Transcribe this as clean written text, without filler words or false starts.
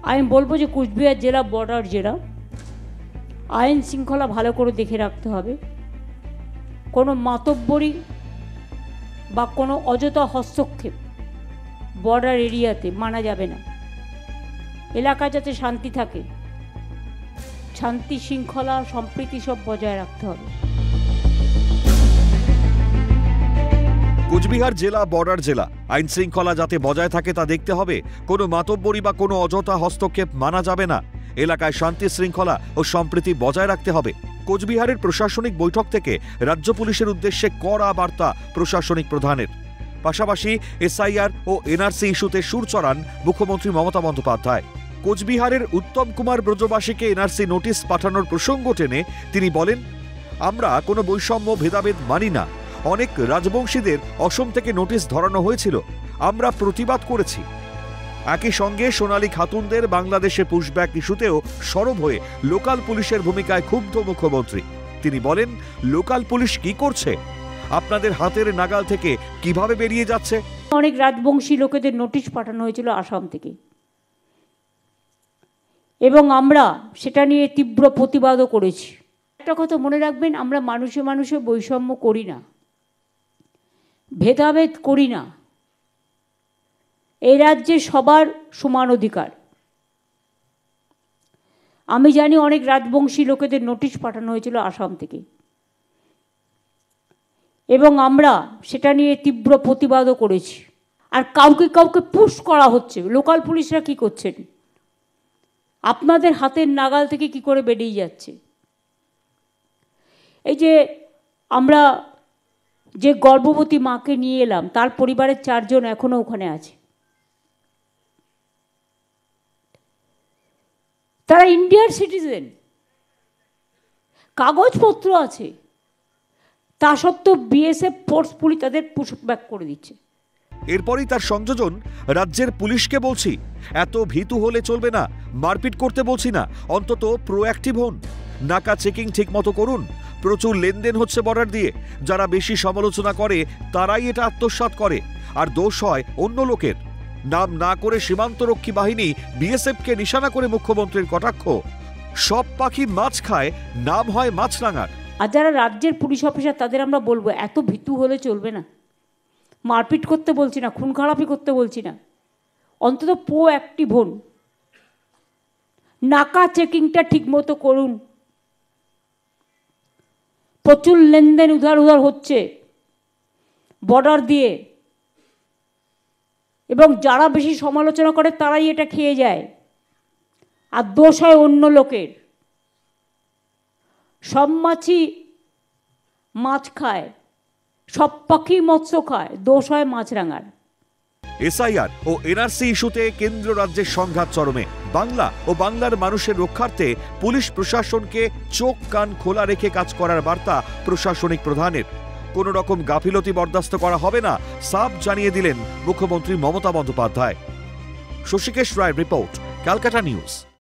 আমি বলবো যে কুচবিহার জেলা বর্ডার জেলা, আইন শৃঙ্খলা ভালো করে দেখে রাখতে হবে। কোনো মাতব্বরি বা কোনো অযথা হস্তক্ষেপ বর্ডার এরিয়াতে মানা যাবে না। এলাকা যাতে শান্তি থাকে, শান্তি শৃঙ্খলা সম্প্রীতি সব বজায় রাখতে হবে। কুচবিহার জেলা বর্ডার জেলা, আইন শৃঙ্খলা যাতে বজায় থাকে তা দেখতে হবে। কোনো মাতব্বরি বা কোনো অযথা হস্তক্ষেপ মানা যাবে না। এলাকায় শান্তি শৃঙ্খলা ও সম্প্রীতি বজায় রাখতে হবে। কোচবিহারের প্রশাসনিক বৈঠক থেকে রাজ্য পুলিশের উদ্দেশ্যে কড়া বার্তা প্রশাসনিক প্রধানের। পাশাপাশি এসআইআর ও এনআরসি ইস্যুতে সুর চড়ান মুখ্যমন্ত্রী মমতা বন্দ্যোপাধ্যায়। কোচবিহারের উত্তম কুমার ব্রজবাসীকে এনআরসি নোটিশ পাঠানোর প্রসঙ্গ টেনে তিনি বলেন, আমরা কোনো বৈষম্য ভেদাভেদ মানি না। অনেক রাজবংশীদের অসম থেকে নোটিশ ধরানো হয়েছিল, আমরা প্রতিবাদ করেছি। একই সঙ্গে সোনালী খাতুনদের বাংলাদেশে পুশব্যাক ইস্যুতেও সরব হয়ে লোকাল পুলিশের ভূমিকায় ক্ষুব্ধ মুখ্যমন্ত্রী। তিনি বলেন, লোকাল পুলিশ কি করছে? আপনাদের হাতের নাগাল থেকে কিভাবে বেরিয়ে যাচ্ছে? অনেক রাজবংশী লোকেদের নোটিশ পাঠানো হয়েছিল আসাম থেকে, এবং আমরা সেটা নিয়ে তীব্র প্রতিবাদও করেছি। একটা কথা মনে রাখবেন, আমরা মানুষে মানুষে বৈষম্য করি না, ভেদাভেদ করি না। এই রাজ্যে সবার সমান অধিকার। আমি জানি অনেক রাজবংশী লোকেদের নোটিশ পাঠানো হয়েছিল আসাম থেকে, এবং আমরা সেটা নিয়ে তীব্র প্রতিবাদও করেছি। আর কাউকে কাউকে পুশ করা হচ্ছে। লোকাল পুলিশরা কি করছেন? আপনাদের হাতের নাগাল থেকে কি করে বেরিয়ে যাচ্ছে? এই যে আমরা যে গর্ভবতী মাকে নিয়ে এলাম, তার পরিবারের 4 জন এখনো ওখানে আছে। তারা ইন্ডিয়ার সিটিজেন, কাগজপত্র আছে, তা সত্ত্বেও বিএসএফ ফোর্সফুলি তাদের পুশব্যাক করে দিচ্ছে। এরপরই তার সংযোজন, রাজ্যের পুলিশকে বলছি, এত ভীতু হলে চলবে না। মারপিট করতে বলছি না, অন্তত প্রোঅ্যাক্টিভ হন। নাকা চেকিং ঠিক মতো করুন। প্রচুর লেনদেন হচ্ছে বর্ডার দিয়ে। যারা বেশি সমালোচনা করে তারাই এটা আত্মসাৎ করে, আর দোষ হয় অন্য লোকের। নাম না করে সীমান্তরক্ষী বাহিনী বিএসএফকে নিশানা করে মুখ্যমন্ত্রীর কটাক্ষ। সব পাখি মাছ খায়, নাম হয় মাছরাঙার। আর যারা রাজ্যের পুলিশ অফিসার, তাদের আমরা বলবো, এত ভীতু হলে চলবে না। মারপিট করতে বলছি না, খুন খারাপি করতে বলছি না, অন্তত প্রোঅ্যাক্টিভ হন। নাকা চেকিংটা ঠিক মতো করুন। প্রচুর লেনদেন উধার হচ্ছে বর্ডার দিয়ে, এবং যারা বেশি সমালোচনা করে তারাই এটা খেয়ে যায়, আর দোষ হয় অন্য লোকের। সব মাছই মাছ খায়, সব পাখি মৎস্য খায়, দোষ হয় মাছরাঙার। এসআইআর ও এনআরসি ইস্যুতে কেন্দ্র রাজ্যের সংঘাত চরমে। বাংলা ও বাংলার মানুষের রক্ষার্থে পুলিশ প্রশাসনকে চোখ কান খোলা রেখে কাজ করার বার্তা প্রশাসনিক প্রধানের। কোন রকম গাফিলতি বরদাস্ত করা হবে না, সাফ জানিয়ে দিলেন মুখ্যমন্ত্রী মমতা বন্দ্যোপাধ্যায়। শশীকেশ রায়ের রিপোর্ট, ক্যালকাটা নিউজ।